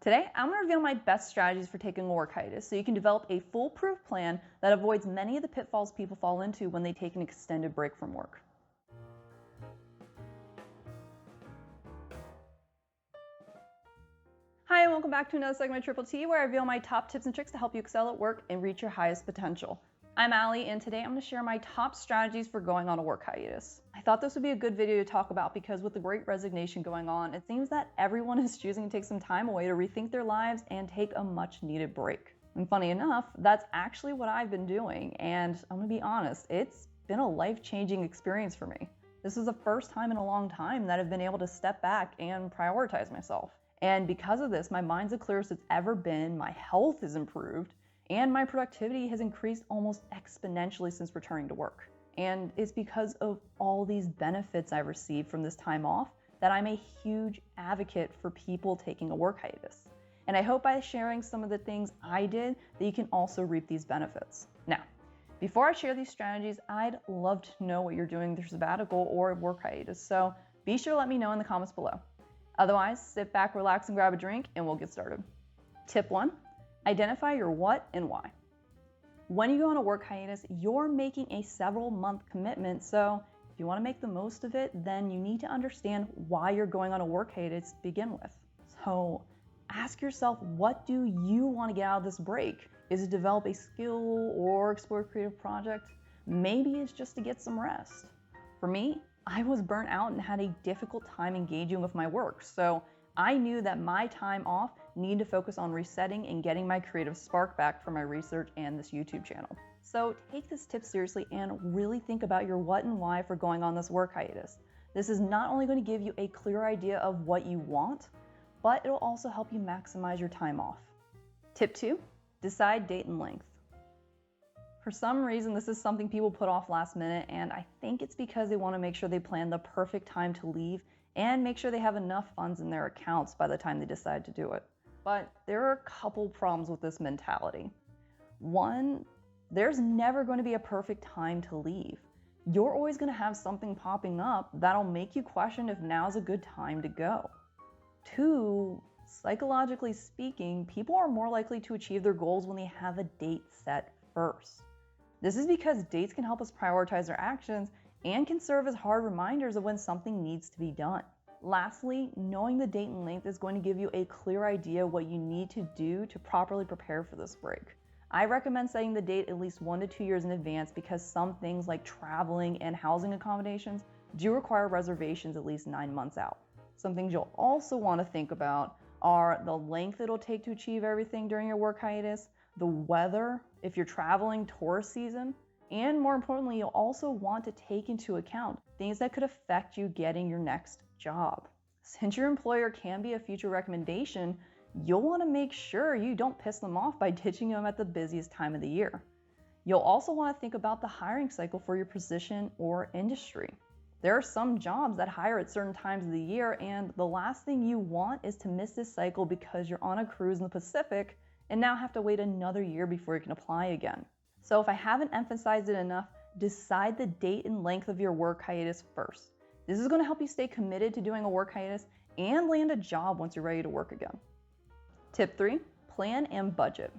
Today, I'm going to reveal my best strategies for taking a work hiatus so you can develop a foolproof plan that avoids many of the pitfalls people fall into when they take an extended break from work. Hi, and welcome back to another segment of Triple T, where I reveal my top tips and tricks to help you excel at work and reach your highest potential. I'm Allie, and today I'm going to share my top strategies for going on a work hiatus. I thought this would be a good video to talk about because with the great resignation going on, it seems that everyone is choosing to take some time away to rethink their lives and take a much needed break. And funny enough, that's actually what I've been doing, and I'm going to be honest, it's been a life-changing experience for me. This is the first time in a long time that I've been able to step back and prioritize myself. And because of this, my mind's the clearest it's ever been, my health has improved, and my productivity has increased almost exponentially since returning to work. And it's because of all these benefits I've received from this time off that I'm a huge advocate for people taking a work hiatus. And I hope by sharing some of the things I did that you can also reap these benefits. Now, before I share these strategies, I'd love to know what you're doing with your sabbatical or work hiatus. So be sure to let me know in the comments below. Otherwise, sit back, relax, and grab a drink, and we'll get started. Tip 1. Identify your what and why. When you go on a work hiatus, you're making a several-month commitment, so if you want to make the most of it, then you need to understand why you're going on a work hiatus to begin with. So ask yourself, what do you want to get out of this break? Is it develop a skill or explore a creative project? Maybe it's just to get some rest. For me, I was burnt out and had a difficult time engaging with my work, so I knew that my time off needed to focus on resetting and getting my creative spark back for my research and this YouTube channel. So take this tip seriously and really think about your what and why for going on this work hiatus. This is not only going to give you a clear idea of what you want, but it'll also help you maximize your time off. Tip 2, decide date and length. For some reason, this is something people put off last minute, and I think it's because they want to make sure they plan the perfect time to leave and make sure they have enough funds in their accounts by the time they decide to do it. But there are a couple problems with this mentality. One, there's never going to be a perfect time to leave. You're always going to have something popping up that'll make you question if now's a good time to go. 2, psychologically speaking, people are more likely to achieve their goals when they have a date set first. This is because dates can help us prioritize our actions and can serve as hard reminders of when something needs to be done. Lastly, knowing the date and length is going to give you a clear idea what you need to do to properly prepare for this break. I recommend setting the date at least 1 to 2 years in advance because some things like traveling and housing accommodations do require reservations at least 9 months out. Some things you'll also want to think about are the length it'll take to achieve everything during your work hiatus, the weather, if you're traveling tourist season, and more importantly, you'll also want to take into account things that could affect you getting your next job. Since your employer can be a future recommendation, you'll want to make sure you don't piss them off by ditching them at the busiest time of the year. You'll also want to think about the hiring cycle for your position or industry. There are some jobs that hire at certain times of the year, and the last thing you want is to miss this cycle because you're on a cruise in the Pacific and now have to wait another year before you can apply again. So if I haven't emphasized it enough, decide the date and length of your work hiatus first. This is going to help you stay committed to doing a work hiatus and land a job once you're ready to work again. Tip 3, plan and budget.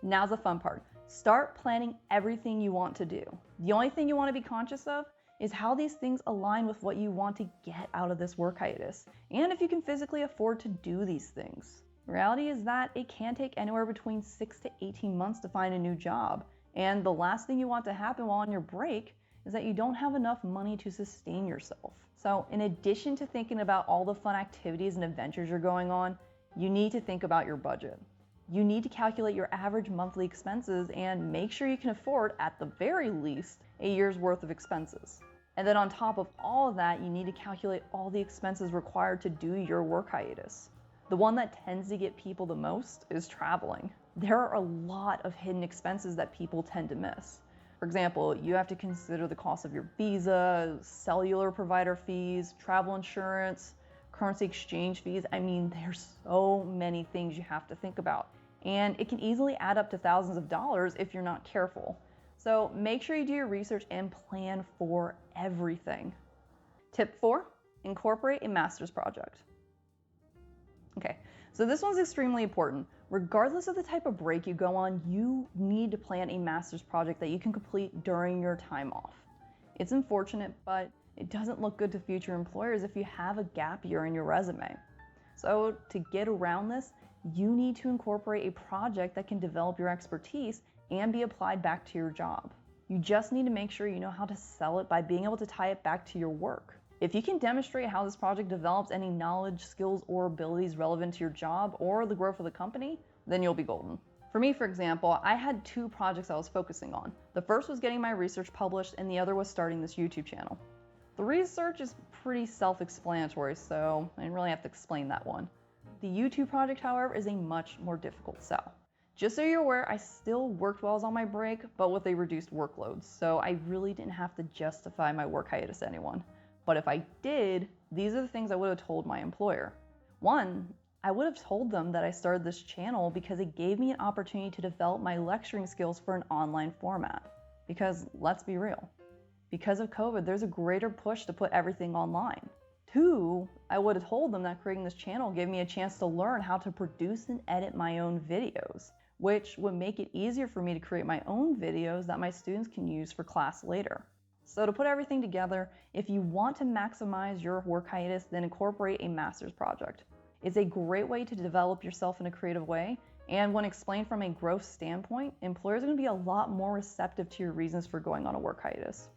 Now's the fun part. Start planning everything you want to do. The only thing you want to be conscious of is how these things align with what you want to get out of this work hiatus, and if you can physically afford to do these things. The reality is that it can take anywhere between 6 to 18 months to find a new job, and the last thing you want to happen while on your break is that you don't have enough money to sustain yourself. So in addition to thinking about all the fun activities and adventures you're going on, you need to think about your budget. You need to calculate your average monthly expenses and make sure you can afford, at the very least, a year's worth of expenses. And then on top of all of that, you need to calculate all the expenses required to do your work hiatus. The one that tends to get people the most is traveling. There are a lot of hidden expenses that people tend to miss. For example, you have to consider the cost of your visa, cellular provider fees, travel insurance, currency exchange fees. I mean, there's so many things you have to think about, and it can easily add up to thousands of dollars if you're not careful. So make sure you do your research and plan for everything. Tip 4, incorporate a master's project. Okay, So this one's extremely important. Regardless of the type of break you go on, you need to plan a master's project that you can complete during your time off. It's unfortunate, but it doesn't look good to future employers if you have a gap year in your resume. So to get around this, you need to incorporate a project that can develop your expertise and be applied back to your job. You just need to make sure you know how to sell it by being able to tie it back to your work. If you can demonstrate how this project develops any knowledge, skills, or abilities relevant to your job or the growth of the company, then you'll be golden. For me, for example, I had 2 projects I was focusing on. The first was getting my research published, and the other was starting this YouTube channel. The research is pretty self-explanatory, so I didn't really have to explain that one. The YouTube project, however, is a much more difficult sell. Just so you're aware, I still worked while I was on my break, but with a reduced workload, so I really didn't have to justify my work hiatus to anyone. But if I did, these are the things I would have told my employer. 1, I would have told them that I started this channel because it gave me an opportunity to develop my lecturing skills for an online format. Because let's be real, because of COVID, there's a greater push to put everything online. 2, I would have told them that creating this channel gave me a chance to learn how to produce and edit my own videos, which would make it easier for me to create my own videos that my students can use for class later. So to put everything together, if you want to maximize your work hiatus, then incorporate a master's project. It's a great way to develop yourself in a creative way, and when explained from a growth standpoint, employers are going to be a lot more receptive to your reasons for going on a work hiatus.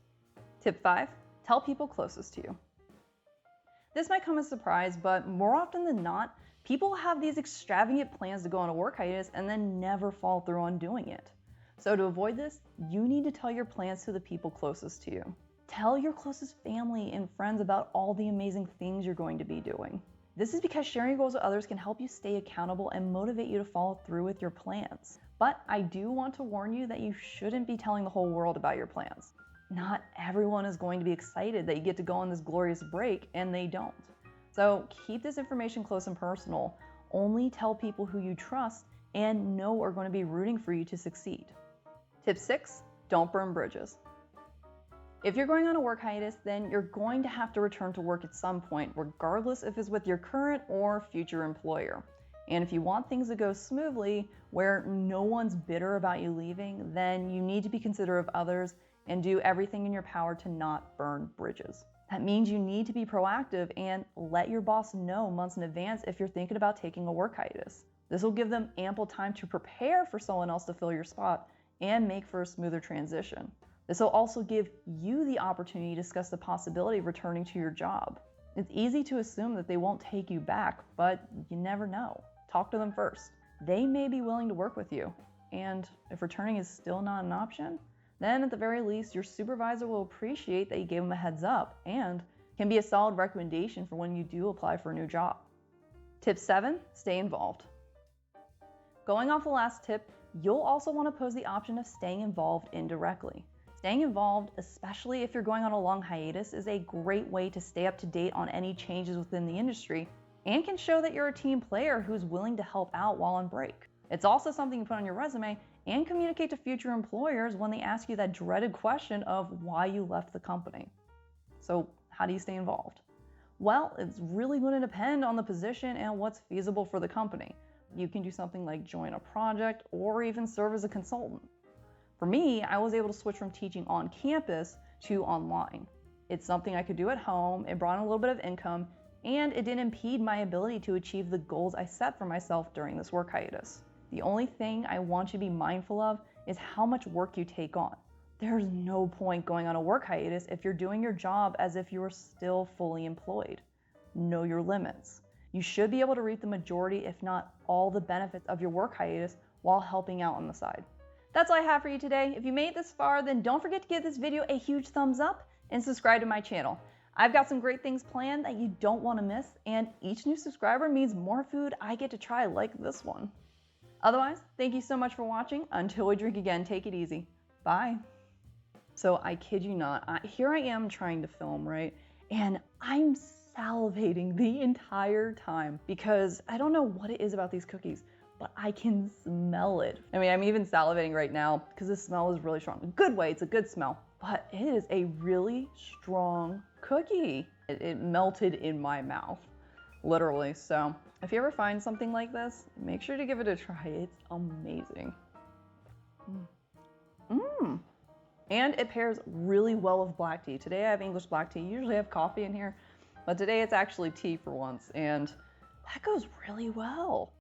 Tip 5, tell people closest to you. This might come as a surprise, but more often than not, people have these extravagant plans to go on a work hiatus and then never follow through on doing it. So to avoid this, you need to tell your plans to the people closest to you. Tell your closest family and friends about all the amazing things you're going to be doing. This is because sharing goals with others can help you stay accountable and motivate you to follow through with your plans. But I do want to warn you that you shouldn't be telling the whole world about your plans. Not everyone is going to be excited that you get to go on this glorious break, and they don't. So keep this information close and personal. Only tell people who you trust and know are going to be rooting for you to succeed. Tip 6, don't burn bridges. If you're going on a work hiatus, then you're going to have to return to work at some point, regardless if it's with your current or future employer. And if you want things to go smoothly, where no one's bitter about you leaving, then you need to be considerate of others and do everything in your power to not burn bridges. That means you need to be proactive and let your boss know months in advance if you're thinking about taking a work hiatus. This will give them ample time to prepare for someone else to fill your spot and make for a smoother transition. This will also give you the opportunity to discuss the possibility of returning to your job. It's easy to assume that they won't take you back, but you never know. Talk to them first. They may be willing to work with you, and if returning is still not an option, then at the very least, your supervisor will appreciate that you gave them a heads up and can be a solid recommendation for when you do apply for a new job. Tip 7, stay involved. Going off the last tip, you'll also want to pose the option of staying involved indirectly. Staying involved, especially if you're going on a long hiatus, is a great way to stay up to date on any changes within the industry and can show that you're a team player who's willing to help out while on break. It's also something you put on your resume and communicate to future employers when they ask you that dreaded question of why you left the company. So how do you stay involved? Well, it's really going to depend on the position and what's feasible for the company. You can do something like join a project or even serve as a consultant. For me, I was able to switch from teaching on campus to online. It's something I could do at home, it brought in a little bit of income, and it didn't impede my ability to achieve the goals I set for myself during this work hiatus. The only thing I want you to be mindful of is how much work you take on. There's no point going on a work hiatus if you're doing your job as if you were still fully employed. Know your limits. You should be able to reap the majority, if not all, the benefits of your work hiatus while helping out on the side. That's all I have for you today. If you made it this far, then don't forget to give this video a huge thumbs up and subscribe to my channel. I've got some great things planned that you don't want to miss, and each new subscriber means more food I get to try like this one. Otherwise, thank you so much for watching. Until we drink again, take it easy. Bye. So I kid you not, here I am trying to film, right? And I'm salivating the entire time because I don't know what it is about these cookies, but I can smell it. I mean, I'm even salivating right now because the smell is really strong. A good way, it's a good smell, but it is a really strong cookie. It melted in my mouth, literally. So If you ever find something like this, make sure to give it a try. It's amazing. And it pairs really well with black tea. Today I have English black tea. Usually I have coffee in here, but today it's actually tea for once, and that goes really well.